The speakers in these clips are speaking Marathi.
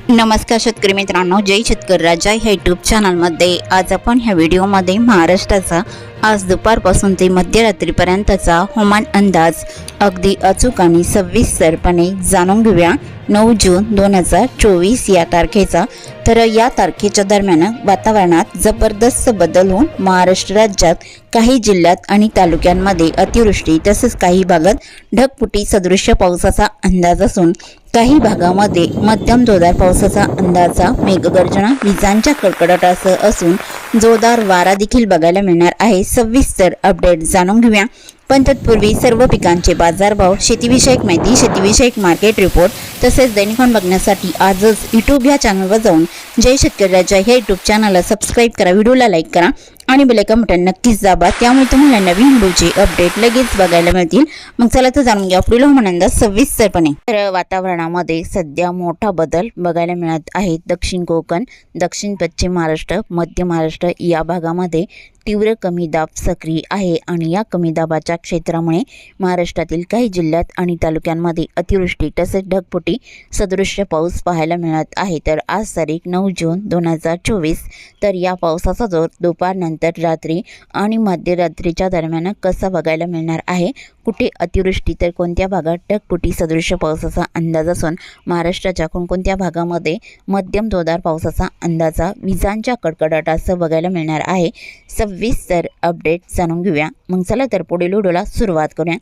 नमस्कार शेतकरी मित्रांनो, जय शेतकरी राजा ह्या यूट्यूब चॅनलमध्ये आज आपण ह्या व्हिडिओमध्ये महाराष्ट्राचा आज दुपारपासून ते मध्यरात्रीपर्यंतचा हवामान अंदाज अगदी अचूक आणि सविस्तरपणे जाणून घेऊया। 9 जून 2024 या तारखेचा। तर या तारखेच्या दरम्यान वातावरणात जबरदस्त बदल होऊन महाराष्ट्र राज्यात काही जिल्ह्यात आणि तालुक्यांमध्ये अतिवृष्टी तसेच काही भागात ढगफुटी सदृश्य पावसाचा अंदाज असून काही भागामध्ये मध्यम जोरदार पावसाचा अंदाजा मेघगर्जना विजांच्या कडकडाटासह असून जोरदार वारा देखील बघायला मिळणार आहे। सविस्तर अपडेट जाणून घेऊया, पण तत्पूर्वी सर्व पिकांचे बाजारभाव, शेतीविषयक माहिती, शेतीविषयक मार्केट रिपोर्ट तसेच दैनिकन बघण्यासाठी आजच यूट्यूब या चॅनलवर जाऊन जय शेतकरी राजा हे यूट्यूब चॅनलला सबस्क्राईब करा, व्हिडिओला लाईक करा आणि बेल आयकॉन बटन नक्कीच दाबा, त्यामुळे तुम्हाला नवीन व्हिडिओचे अपडेट लगेच बघायला मिळतील। मग चला तर जाणून घ्या पुढील हवामान अंदाज सविस्तरपणे। तर वातावरणामध्ये सध्या मोठा बदल बघायला मिळत आहे। दक्षिण कोकण, दक्षिण पश्चिम महाराष्ट्र, मध्य महाराष्ट्र या भागामध्ये तीव्र कमी दाब सक्रिय आहे आणि या कमी दाबाच्या क्षेत्रामुळे महाराष्ट्रातील काही जिल्ह्यात आणि तालुक्यांमध्ये अतिवृष्टी तसेच ढगफुटी सदृश्य पाऊस पाहायला मिळत आहे। तर आज तारीख 9 जून 2024। तर या पावसाचा जोर दुपारनंतर रात्री आणि मध्यरात्रीच्या दरम्यान कसा बघायला मिळणार आहे, कुठे अतिवृष्टी तर कोणत्या भागात ढगफुटी सदृश्य पावसाचा अंदाज असून महाराष्ट्राच्या कोणकोणत्या भागामध्ये मध्यम जोरदार पावसाचा अंदाजा विजांच्या कडकडाटासह बघायला मिळणार आहे। सविस्तर अपडेट जाणून घेऊया। मग चला तर पुढील व्हिडिओला सुरुवात करूया।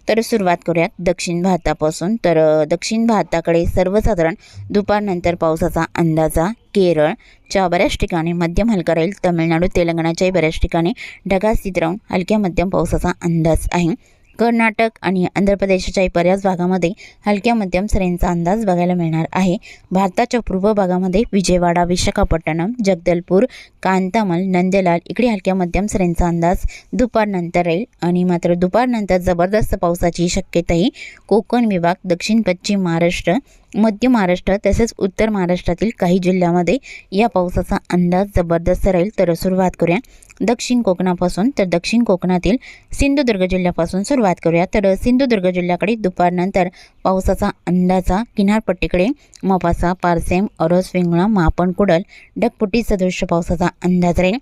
तर सुरुवात करूयात दक्षिण भारतापासून। तर दक्षिण भारताकडे सर्वसाधारण दुपारनंतर पावसाचा अंदाजा केरळच्या बऱ्याच ठिकाणी मध्यम हलका राहील। तमिळनाडू तेलंगणाच्याही बऱ्याच ठिकाणी ढगाळ स्थिती राहून हलक्या मध्यम पावसाचा अंदाज आहे। कर्नाटक आणि आंध्र प्रदेशच्याही बऱ्याच भागामध्ये हलक्या मध्यम सरींचा अंदाज बघायला मिळणार आहे। भारताच्या पूर्व भागामध्ये विजयवाडा, विशाखापट्टणम, जगदलपूर, कांतामल, नंदेलाल इकडे हलक्या मध्यम सरींचा अंदाज दुपारनंतर राहील आणि मात्र दुपारनंतर जबरदस्त पावसाची शक्यताही कोकण विभाग, दक्षिण पश्चिम महाराष्ट्र, मध्य महाराष्ट्र तसेच उत्तर महाराष्ट्रातील काही जिल्ह्यामध्ये या पावसाचा अंदाज जबरदस्त राहील। तर सुरुवात करूया दक्षिण कोकणापासून। तर दक्षिण कोकणातील सिंधुदुर्ग जिल्ह्यापासून सुरुवात करूया। तर सिंधुदुर्ग जिल्ह्याकडे दुपारनंतर पावसाचा अंदाजा किनारपट्टीकडे Maupassant, Parsem, Eros, Vengurla, मापण, cuddle ढगफुटी सदृश्य पावसाचा अंदाज राहील।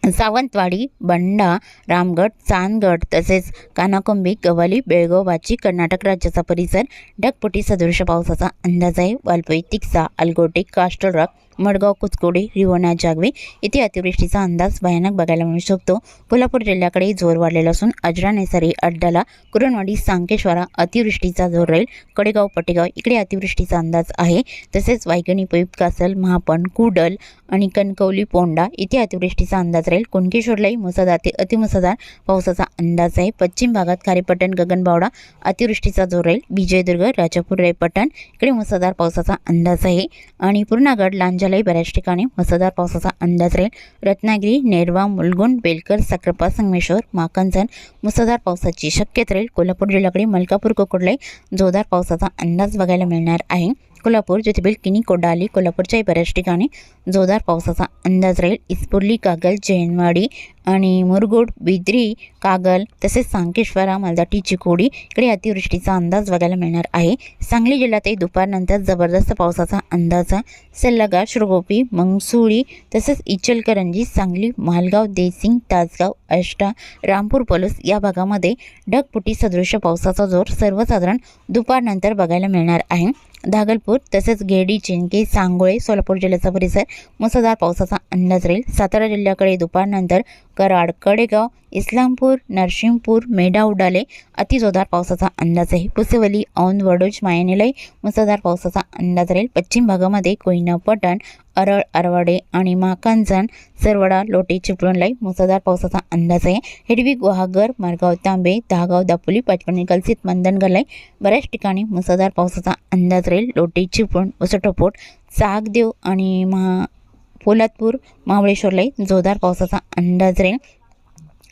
सावंतवाडी, बंडा, रामगड, चांदगड तसेच कानाकोंबी, गव्हाली, बेळगाव, वाची कर्नाटक राज्याचा परिसर ढगफुटी सदृश्य पावसाचा अंदाज आहे। वालपई, तिक्सा, अलगोटे, कास्टल रॉक, मडगाव, कुचकोडी, रिवणा, जागवे येथे अतिवृष्टीचा अंदाज भयानक बघायला मिळू शकतो। कोल्हापूर जिल्ह्याकडे जोर वाढलेला असून अजरा, नेसारी, अड्डाला, कुरणवाडी, सांकेश्वरा अतिवृष्टीचा जोर राहील। कडेगाव, पटेगाव इकडे अतिवृष्टीचा अंदाज आहे। तसेच वायगणी, पैप, कासल, महापण, कुडल आणि कणकवली, पोंडा इथे अतिवृष्टीचा अंदाज राहील। कुणकेश्वरलाही मुसळधार ते अतिमुसळधार पावसाचा अंदाज आहे। पश्चिम भागात खारेपट्टण, गगनबावडा अतिवृष्टीचा जोर राहील। विजयदुर्ग, राजापूर, रायपट्टण इकडे मुसळधार पावसाचा अंदाज आहे आणि पूर्णागड, लांजालाही बऱ्याच ठिकाणी मुसळधार पावसाचा अंदाज राहील। रत्नागिरी, नेरवा, मुलगुण, बेलकर, साखरपा, संगमेश्वर, माखनजन मुसळधार पावसाची शक्यता राहील। कोल्हापूर जिल्ह्याकडे मलकापूर, कोकडलाई जोरदार पावसाचा अंदाज बघायला मिळणार आहे। कोल्हापूर, ज्योतिबेल, किनी, कोडाली कोल्हापूरच्याही बऱ्याच ठिकाणी जोरदार पावसाचा अंदाज राहील। इस्पुर्ली, कागल, जैनवाडी आणि मुरगुड, बिद्री, कागल तसेच सांकेश्वरा, मालदाटी, चिकोडी इकडे अतिवृष्टीचा अंदाज बघायला मिळणार आहे। सांगली जिल्ह्यातही दुपारनंतर जबरदस्त पावसाचा अंदाजा सल्लागार, श्रोगोपी, मंगसुळी तसेच इचलकरंजी, सांगली, मालगाव, देसिंग, तासगाव, आष्टा, रामपूर, पलूस या भागामध्ये ढगफुटी सदृश्य पावसाचा जोर सर्वसाधारण दुपारनंतर बघायला मिळणार आहे। धागलपूर तसेच गेडी, चिंके, सांगोळे सोलापूर जिल्ह्याचा परिसर मुसळधार पावसाचा अंदाज राहील। सातारा जिल्ह्याकडे दुपारनंतर कराड, कडेगाव, इस्लामपूर, नरसिंहपूर, मेढा, उडाले अतिजोरदार पावसाचा अंदाज आहे। पुसेवली, औंध, वडोज, मायनेलाही मुसळधार पावसाचा अंदाज राहील। पश्चिम भागामध्ये कोयना, पटण, अरळ, आरवाडे आणि माकांजण, सरवडा, लोटे, चिपळूणलाही मुसळधार पावसाचा अंदाज आहे। हेडवी, गुहागर, मारगाव, तांबे, दहागाव, दापोली, पाचपणी, कलसीत, मंदनगरलाही बऱ्याच ठिकाणी मुसळधार पावसाचा अंदाज राहील। लोटे, चिपळूण, उसटोपोट, चाकदेव आणि पोलादपूर, महाबळेश्वरलाही जोरदार पावसाचा अंदाज राहील।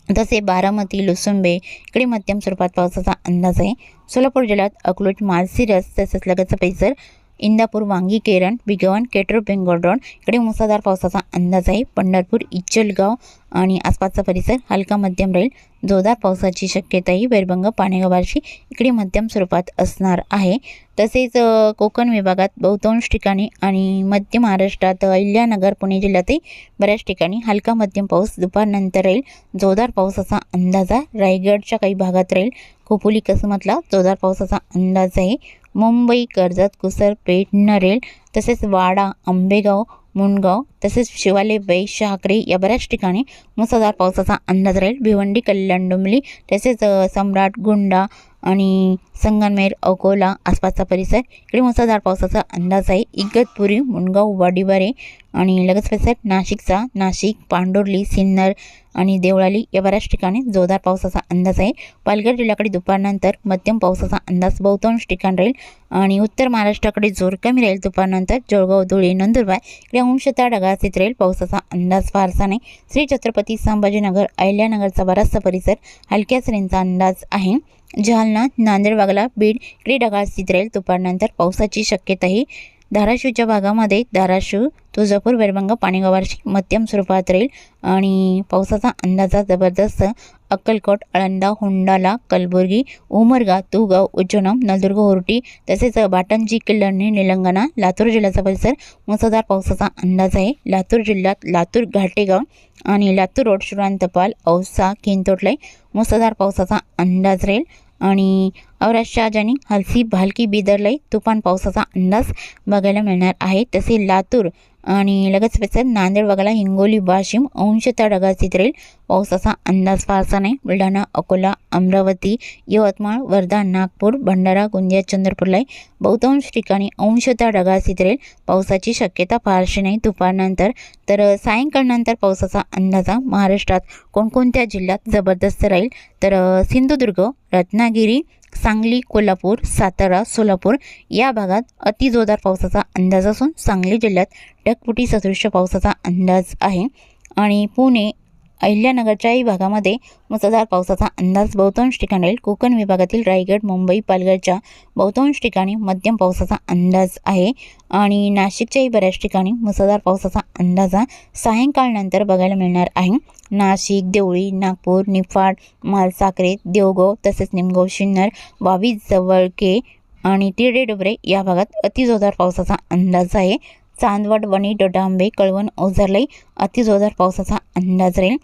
तसे बारामती, लुसुंबे इकडे मध्यम स्वरूपात पावसाचा अंदाज आहे। सोलापूर जिल्ह्यात अकलूज, माळशिरस तसेच लगतचा परिसर इंदापूर, वांगी, केरन, भिगवण, केटूर, बेंगलोर रोड इकडे मुसळधार पावसाचा अंदाज आहे। पंढरपूर, इचलगाव आणि आसपासचा परिसर हलका मध्यम राहील। जोरदार पावसाची शक्यताही वैरभंग, पाणेगाव, बार्शी इकडे मध्यम स्वरूपात असणार आहे। तसेच कोकण विभागात बहुतांश ठिकाणी आणि मध्य महाराष्ट्रात अहिल्यानगर, पुणे जिल्ह्यातही बऱ्याच ठिकाणी हलका मध्यम पाऊस दुपारनंतर राहील। जोरदार पावसाचा अंदाज रायगडच्या काही भागात राहील। खोपोली, कसमतला जोरदार पावसाचा अंदाज आहे। मुंबई, कर्जत, कुसर, पेठ, नरेल तसेच वाडा, आंबेगाव, मुंडगाव तसेच शिवाले, वै, शहाकरी या बऱ्याच ठिकाणी मुसळधार पावसाचा अंदाज राहील। भिवंडी, कल्याण, डोंबिवली तसेच सम्राट, गुंडा आणि संगमनेर, अकोला आसपासचा परिसर इकडे मुसळधार पावसाचा अंदाज आहे। इगतपुरी, मुंडगाव, वाडीबारे आणि लगेच परिसर नाशिकचा, नाशिक, पांडुर्ली, सिन्नर आणि देवळाली या बऱ्याच ठिकाणी जोरदार पावसाचा अंदाज आहे। पालघर जिल्ह्याकडे दुपारनंतर मध्यम पावसाचा अंदाज बहुतांश ठिकाण राहील आणि उत्तर महाराष्ट्राकडे जोर कमी राहील। दुपारनंतर जळगाव, धुळे, नंदुरबार इकडे अंशतः ढगाळीत राहील। पावसाचा अंदाज फारसा नाही। श्री छत्रपती संभाजीनगर, अहिल्यानगरचा बराचसा परिसर हलक्या सरींचा अंदाज आहे। जालना, नांदेड, वागला, बीड इकडे ढगाळ राहील। दुपारनंतर पावसाची शक्यताही धाराशिवच्या भागामध्ये धाराशिव, तुळजापूर, वैरभंग, पाणेगाव, बार्शी मध्यम स्वरूपात राहील आणि पावसाचा अंदाजा जबरदस्त अक्कलकोट, आळंदा, होंडाला, कलबुर्गी, उमरगा, तुगाव, उज्जैन, नलदुर्ग, होर्टी तसेच बाटंजी, किल्लर्णी, निलंगणा, लातूर जिल्ह्याचा परिसर मुसळधार पावसाचा अंदाज आहे। लातूर जिल्ह्यात लातूर, घाटेगाव आणि लातूर रोड, शुरांतपाल, औसा, किंतोटलाई मुसळधार पावसाचा अंदाज राहील आणि औराष्ट, जानी, हलसी, भालकी, बिदरलाई तुफान पावसाचा अंदाज बघायला मिळणार आहे। तसे लातूर आणि लगेच परिसर नांदेड, वगळा, हिंगोली, वाशिम अंशतः ढगाळीत राहील। पावसाचा अंदाज फारसा नाही। बुलढाणा, अकोला, अमरावती, यवतमाळ, वर्धा, नागपूर, भंडारा, गोंदिया, चंद्रपूरलाई बहुतांश ठिकाणी अंशतः ढगाळीत राहील। पावसाची शक्यता फारशी नाही दुपारनंतर। तर सायंकाळनंतर पावसाचा अंदाजा महाराष्ट्रात कोणकोणत्या जिल्ह्यात जबरदस्त राहील तर सिंधुदुर्ग, रत्नागिरी, सांगली, कोल्हापूर, सातारा, सोलापूर या भागात अति जोरदार पावसाचा अंदाज असून सांगली जिल्ह्यात ढगफुटी सदृश्य पावसाचा अंदाज आहे आणि पुणे, अहिल्यानगरच्याही भागामध्ये मुसळधार पावसाचा अंदाज बहुतांश ठिकाणी राहील। कोकण विभागातील रायगड, मुंबई, पालघरच्या बहुतांश ठिकाणी मध्यम पावसाचा अंदाज आहे आणि नाशिकच्याही बऱ्याच ठिकाणी मुसळधार पावसाचा अंदाज सायंकाळनंतर बघायला मिळणार आहे। नाशिक, देवळी, नागपूर, निफाड, मालसाखरे, देवगाव तसेच निमगाव, सिन्नर, वावी, जवळके आणि तिरडे डोबरे या भागात अतिजोरदार पावसाचा अंदाज आहे। चांदवड, वणी, डोडांबे, कळवण, ओझरलाई अतिजोरदार पावसाचा अंदाज राहील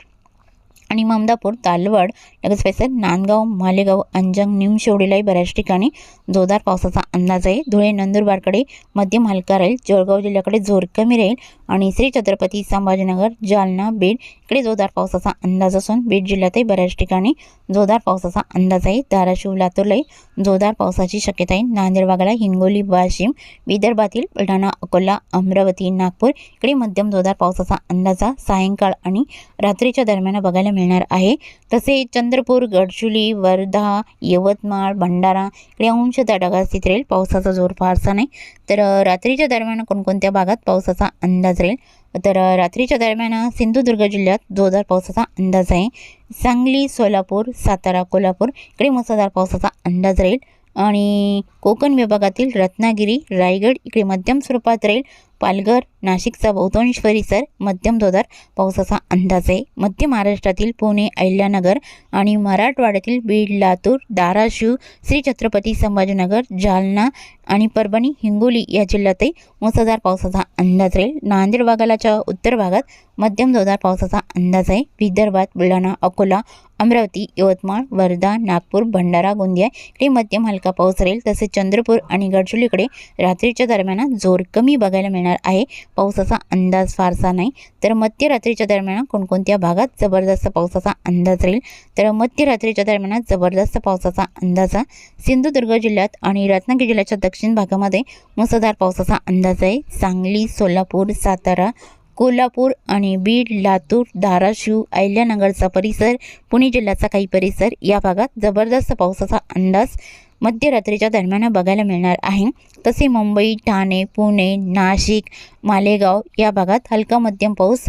आणि ममदापूर, तालवड, लगेच परिसर नांदगाव, मालेगाव, अंजंग, निमशेवडीलाही बऱ्याच ठिकाणी जोरदार पावसाचा अंदाज आहे। धुळे, नंदुरबारकडे मध्यम हलका राहील। जळगाव जिल्ह्याकडे जोर कमी राहील आणि श्री छत्रपती संभाजीनगर, जालना, बीड इकडे जोरदार पावसाचा अंदाज असून बीड जिल्ह्यातही बऱ्याच ठिकाणी जोरदार पावसाचा अंदाज आहे। धाराशिव, लातूरलाही जोरदार पावसाची शक्यता आहे। नांदेड, वागळा, हिंगोली, वाशिम, विदर्भातील बुलढाणा, अकोला, अमरावती, नागपूर इकडे मध्यम जोरदार पावसाचा अंदाजा सायंकाळ आणि रात्रीच्या दरम्यान बघायला मिळणार आहे। तसे चंद्रपूर, गडचिरोली, वर्धा, यवतमाळ, भंडारा इकडे अंशतः ढगाळीत राहील। पावसाचा जोर फारसा नाही। तर रात्रीच्या दरम्यान कोणकोणत्या भागात पावसाचा अंदाज राहील तर रात्रीच्या दरम्यान सिंधुदुर्ग जिल्ह्यात जोरदार पावसाचा अंदाज आहे। सांगली, सोलापूर, सातारा, कोल्हापूर इकडे मुसळधार पावसाचा अंदाज राहील आणि कोकण विभागातील रत्नागिरी, रायगड इकडे मध्यम स्वरूपात राहील। पालघर, नाशिकचा बहुतांश परिसर मध्यम जोरदार पावसाचा अंदाज आहे। मध्य महाराष्ट्रातील पुणे, अहिल्यानगर आणि मराठवाड्यातील बीड, लातूर, धाराशिव, श्री छत्रपती संभाजीनगर, जालना आणि परभणी, हिंगोली या जिल्ह्यातही मुसळधार पावसाचा अंदाज राहील। नांदेड वाघालाच्या उत्तर भागात मध्यम जोरदार पावसाचा अंदाज आहे। विदर्भात बुलढाणा, अकोला, अमरावती, यवतमाळ, वर्धा, नागपूर, भंडारा, गोंदिया इकडे मध्यम हलका पाऊस राहील। तसेच चंद्रपूर आणि गडचिरोलीकडे रात्रीच्या दरम्यान जोर कमी बघायला मिळणार आहे। पावसाचा अंदाज फारसा नाही। तर मध्यरात्रीच्या दरम्यान कोणकोणत्या भागात जबरदस्त पावसाचा अंदाज राहील तर मध्यरात्रीच्या दरम्यान जबरदस्त पावसाचा अंदाज सिंधुदुर्ग जिल्ह्यात आणि रत्नागिरी जिल्ह्याच्या दक्षिण भागामध्ये मुसळधार पावसाचा अंदाज आहे। सांगली, सोलापूर, सातारा, कोल्हापूर आणि बीड, लातूर, धाराशिव, अहिल्यानगरचा परिसर, पुणे जिल्ह्याचा काही परिसर या भागात जबरदस्त पावसाचा अंदाज मध्यरात्रीच्या दरम्यान बघायला मिळणार आहे। तसे मुंबई, ठाणे, पुणे, नाशिक, मालेगाव या भागात हलका मध्यम पाऊस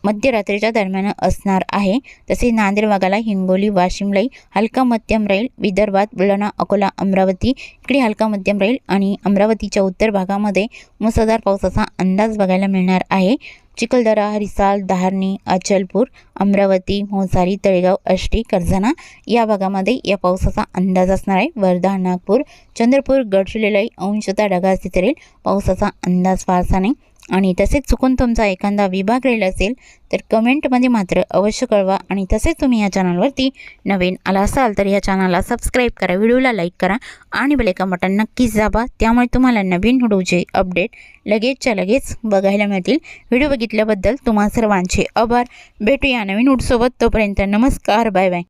मध्यरात्रीच्या दरम्यान असणार आहे. तसेच नांदेड भागाला, हिंगोली, वाशिमलाही हलका मध्यम राहील. विदर्भात बुलढाणा, अकोला, अमरावती इकडे हलका मध्यम राहील आणि अमरावतीच्या उत्तर भागामध्ये मुसळधार पावसाचा अंदाज बघायला मिळणार आहे. चिखलदरा, हरिसाल, धारणी, अचलपूर, अमरावती, मोहारी, तळेगाव, आष्टी, करजाना या भागामध्ये या पावसाचा अंदाज असणार आहे. वर्धा, नागपूर, चंद्रपूर, गडचिरोलीलाही अंशतः ढगाळ स्थिती राहील. पावसाचा अंदाज फारसा नाही. आणि तसेच चुकून तुमचा एखादा विभाग राहिला असेल तर कमेंटमध्ये मात्र अवश्य कळवा. आणि तसेच तुम्ही या चॅनलवरती नवीन आला असाल तर या चॅनलला सबस्क्राईब करा, व्हिडिओला लाईक करा आणि बेल आयकॉन बटन नक्कीच दाबा. त्यामुळे तुम्हाला नवीन व्हिडिओचे अपडेट लगेचच्या लगेच बघायला मिळतील. व्हिडिओ बघितल्याबद्दल तुम्हा सर्वांचे आभार. भेटूया नवीन व्हिडिओसोबत. तोपर्यंत नमस्कार, बाय बाय.